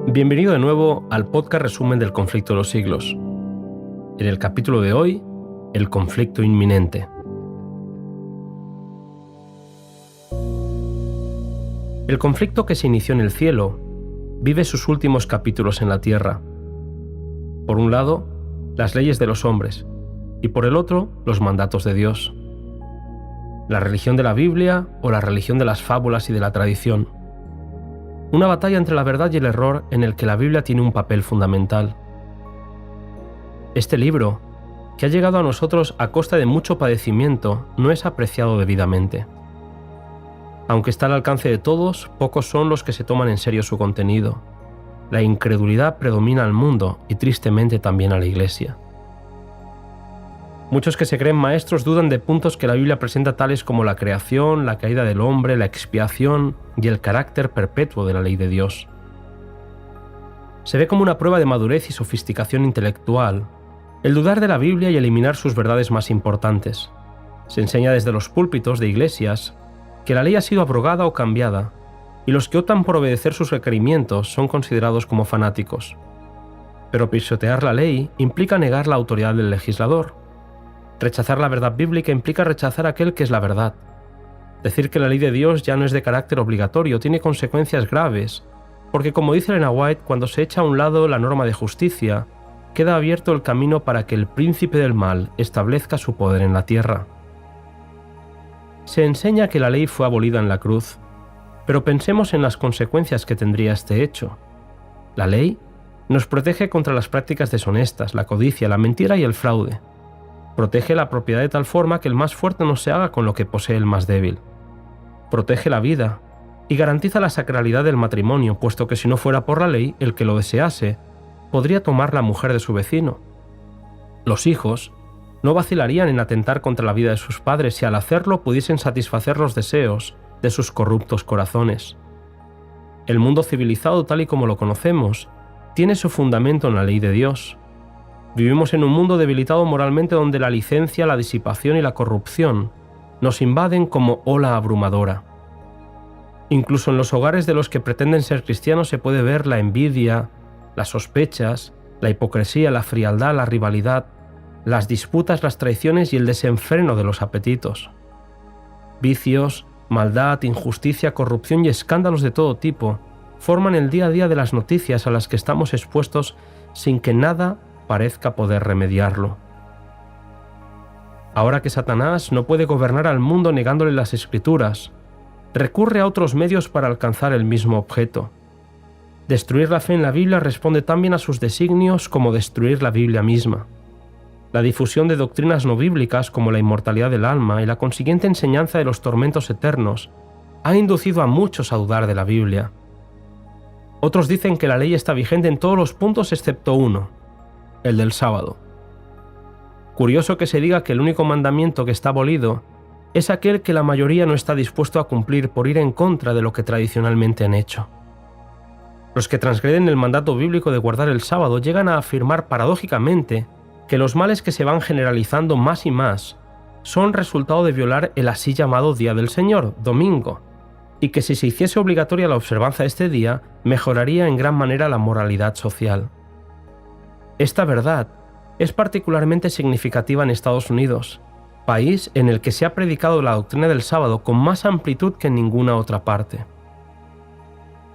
Bienvenido de nuevo al podcast resumen del conflicto de los siglos. En el capítulo de hoy, el conflicto inminente. El conflicto que se inició en el cielo vive sus últimos capítulos en la tierra. Por un lado, las leyes de los hombres, y por el otro, los mandatos de Dios. La religión de la Biblia o la religión de las fábulas y de la tradición. Una batalla entre la verdad y el error en el que la Biblia tiene un papel fundamental. Este libro, que ha llegado a nosotros a costa de mucho padecimiento, no es apreciado debidamente. Aunque está al alcance de todos, pocos son los que se toman en serio su contenido. La incredulidad predomina al mundo y tristemente también a la Iglesia. Muchos que se creen maestros dudan de puntos que la Biblia presenta tales como la creación, la caída del hombre, la expiación y el carácter perpetuo de la ley de Dios. Se ve como una prueba de madurez y sofisticación intelectual el dudar de la Biblia y eliminar sus verdades más importantes. Se enseña desde los púlpitos de iglesias que la ley ha sido abrogada o cambiada, y los que optan por obedecer sus requerimientos son considerados como fanáticos. Pero pisotear la ley implica negar la autoridad del legislador. Rechazar la verdad bíblica implica rechazar aquel que es la verdad. Decir que la ley de Dios ya no es de carácter obligatorio tiene consecuencias graves, porque como dice Elena White, cuando se echa a un lado la norma de justicia, queda abierto el camino para que el príncipe del mal establezca su poder en la tierra. Se enseña que la ley fue abolida en la cruz, pero pensemos en las consecuencias que tendría este hecho. La ley nos protege contra las prácticas deshonestas, la codicia, la mentira y el fraude. Protege la propiedad de tal forma que el más fuerte no se haga con lo que posee el más débil. Protege la vida y garantiza la sacralidad del matrimonio, puesto que si no fuera por la ley, el que lo desease podría tomar la mujer de su vecino. Los hijos no vacilarían en atentar contra la vida de sus padres si al hacerlo pudiesen satisfacer los deseos de sus corruptos corazones. El mundo civilizado tal y como lo conocemos tiene su fundamento en la ley de Dios. Vivimos en un mundo debilitado moralmente donde la licencia, la disipación y la corrupción nos invaden como ola abrumadora. Incluso en los hogares de los que pretenden ser cristianos se puede ver la envidia, las sospechas, la hipocresía, la frialdad, la rivalidad, las disputas, las traiciones y el desenfreno de los apetitos. Vicios, maldad, injusticia, corrupción y escándalos de todo tipo forman el día a día de las noticias a las que estamos expuestos sin que nada parezca poder remediarlo. Ahora que Satanás no puede gobernar al mundo negándole las Escrituras, recurre a otros medios para alcanzar el mismo objeto. Destruir la fe en la Biblia responde tan bien a sus designios como destruir la Biblia misma. La difusión de doctrinas no bíblicas como la inmortalidad del alma y la consiguiente enseñanza de los tormentos eternos ha inducido a muchos a dudar de la Biblia. Otros dicen que la ley está vigente en todos los puntos excepto uno, el del sábado. Curioso que se diga que el único mandamiento que está abolido es aquel que la mayoría no está dispuesto a cumplir por ir en contra de lo que tradicionalmente han hecho. Los que transgreden el mandato bíblico de guardar el sábado llegan a afirmar paradójicamente que los males que se van generalizando más y más son resultado de violar el así llamado Día del Señor, domingo, y que si se hiciese obligatoria la observancia de este día, mejoraría en gran manera la moralidad social. Esta verdad es particularmente significativa en Estados Unidos, país en el que se ha predicado la doctrina del sábado con más amplitud que en ninguna otra parte.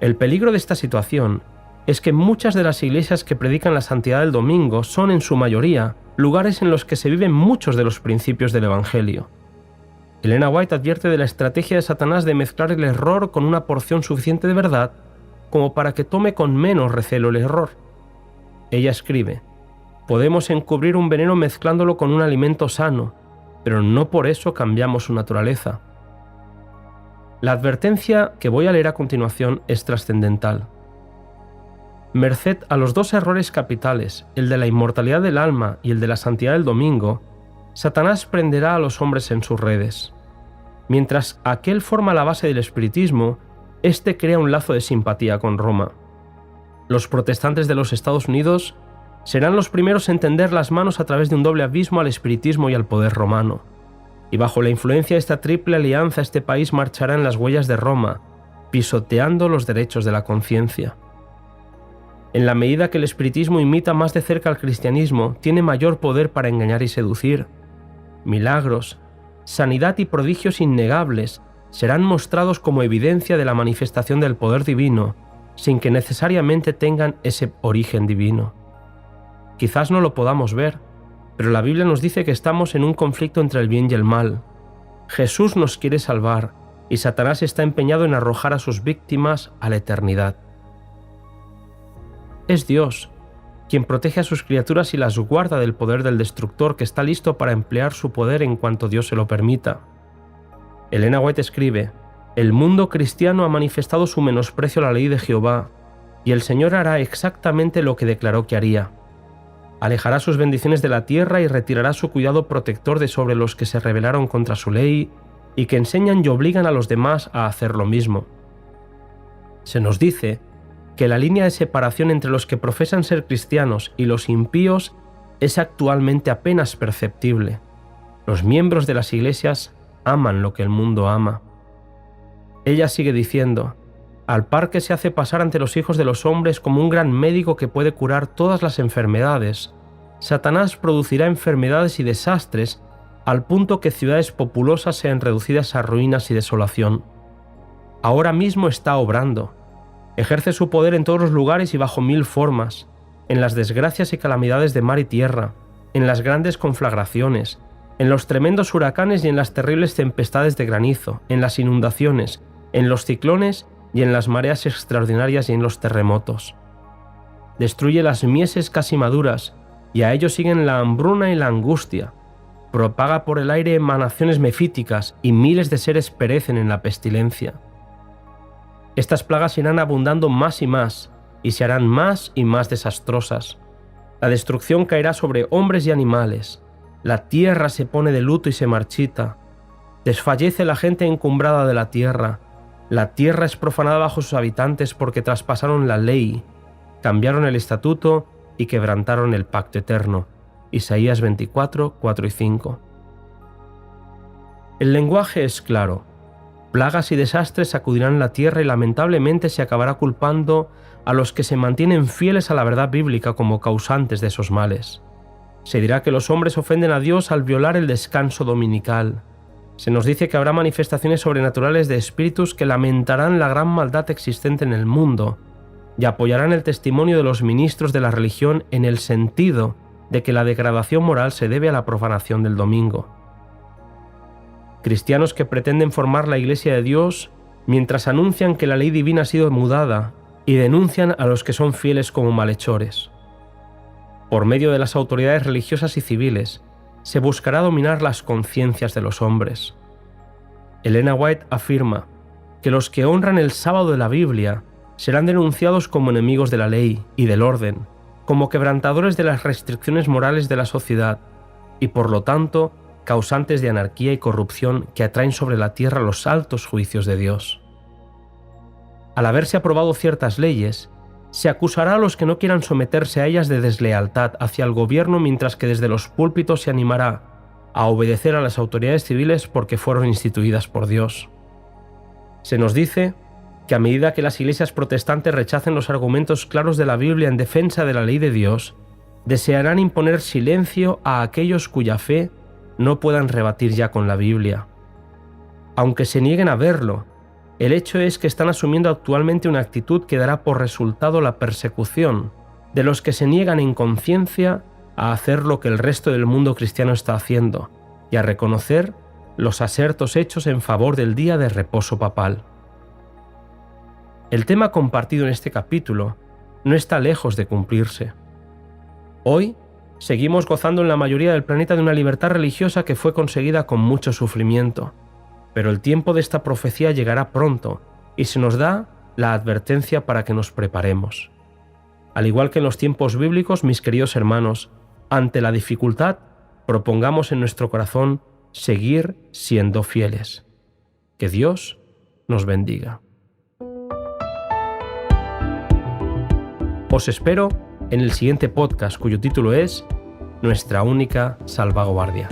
El peligro de esta situación es que muchas de las iglesias que predican la santidad del domingo son en su mayoría lugares en los que se viven muchos de los principios del Evangelio. Elena White advierte de la estrategia de Satanás de mezclar el error con una porción suficiente de verdad como para que tome con menos recelo el error. Ella escribe: podemos encubrir un veneno mezclándolo con un alimento sano, pero no por eso cambiamos su naturaleza. La advertencia que voy a leer a continuación es trascendental. Merced a los dos errores capitales, el de la inmortalidad del alma y el de la santidad del domingo, Satanás prenderá a los hombres en sus redes. Mientras aquel forma la base del espiritismo, este crea un lazo de simpatía con Roma. Los protestantes de los Estados Unidos serán los primeros en tender las manos a través de un doble abismo al espiritismo y al poder romano. Y bajo la influencia de esta triple alianza este país marchará en las huellas de Roma, pisoteando los derechos de la conciencia. En la medida que el espiritismo imita más de cerca al cristianismo, tiene mayor poder para engañar y seducir. Milagros, sanidad y prodigios innegables serán mostrados como evidencia de la manifestación del poder divino, sin que necesariamente tengan ese origen divino. Quizás no lo podamos ver, pero la Biblia nos dice que estamos en un conflicto entre el bien y el mal. Jesús nos quiere salvar, y Satanás está empeñado en arrojar a sus víctimas a la eternidad. Es Dios quien protege a sus criaturas y las guarda del poder del destructor, que está listo para emplear su poder en cuanto Dios se lo permita. Elena White escribe: «El mundo cristiano ha manifestado su menosprecio a la ley de Jehová, y el Señor hará exactamente lo que declaró que haría. Alejará sus bendiciones de la tierra y retirará su cuidado protector de sobre los que se rebelaron contra su ley y que enseñan y obligan a los demás a hacer lo mismo». Se nos dice que la línea de separación entre los que profesan ser cristianos y los impíos es actualmente apenas perceptible. Los miembros de las iglesias aman lo que el mundo ama. Ella sigue diciendo: «Al par que se hace pasar ante los hijos de los hombres como un gran médico que puede curar todas las enfermedades, Satanás producirá enfermedades y desastres al punto que ciudades populosas sean reducidas a ruinas y desolación. Ahora mismo está obrando. Ejerce su poder en todos los lugares y bajo 1000 formas, en las desgracias y calamidades de mar y tierra, en las grandes conflagraciones, en los tremendos huracanes y en las terribles tempestades de granizo, en las inundaciones, en los ciclones y en las mareas extraordinarias y en los terremotos. Destruye las mieses casi maduras, y a ellos siguen la hambruna y la angustia. Propaga por el aire emanaciones mefíticas, y miles de seres perecen en la pestilencia. Estas plagas irán abundando más y se harán más y más desastrosas. La destrucción caerá sobre hombres y animales. La tierra se pone de luto y se marchita. Desfallece la gente encumbrada de la tierra. La tierra es profanada bajo sus habitantes porque traspasaron la ley, cambiaron el estatuto y quebrantaron el pacto eterno». Isaías 24, 4 y 5. El lenguaje es claro. Plagas y desastres sacudirán la tierra y lamentablemente se acabará culpando a los que se mantienen fieles a la verdad bíblica como causantes de esos males. Se dirá que los hombres ofenden a Dios al violar el descanso dominical. Se nos dice que habrá manifestaciones sobrenaturales de espíritus que lamentarán la gran maldad existente en el mundo y apoyarán el testimonio de los ministros de la religión en el sentido de que la degradación moral se debe a la profanación del domingo. Cristianos que pretenden formar la Iglesia de Dios mientras anuncian que la ley divina ha sido mudada y denuncian a los que son fieles como malhechores. Por medio de las autoridades religiosas y civiles, se buscará dominar las conciencias de los hombres. Elena White afirma que los que honran el sábado de la Biblia serán denunciados como enemigos de la ley y del orden, como quebrantadores de las restricciones morales de la sociedad y, por lo tanto, causantes de anarquía y corrupción que atraen sobre la tierra los altos juicios de Dios. Al haberse aprobado ciertas leyes, se acusará a los que no quieran someterse a ellas de deslealtad hacia el gobierno, mientras que desde los púlpitos se animará a obedecer a las autoridades civiles porque fueron instituidas por Dios. Se nos dice que a medida que las iglesias protestantes rechacen los argumentos claros de la Biblia en defensa de la ley de Dios, desearán imponer silencio a aquellos cuya fe no puedan rebatir ya con la Biblia. Aunque se nieguen a verlo, el hecho es que están asumiendo actualmente una actitud que dará por resultado la persecución de los que se niegan en conciencia a hacer lo que el resto del mundo cristiano está haciendo y a reconocer los asertos hechos en favor del día de reposo papal. El tema compartido en este capítulo no está lejos de cumplirse. Hoy seguimos gozando en la mayoría del planeta de una libertad religiosa que fue conseguida con mucho sufrimiento, pero el tiempo de esta profecía llegará pronto y se nos da la advertencia para que nos preparemos. Al igual que en los tiempos bíblicos, mis queridos hermanos, ante la dificultad, propongamos en nuestro corazón seguir siendo fieles. Que Dios nos bendiga. Os espero en el siguiente podcast, cuyo título es Nuestra única salvaguardia.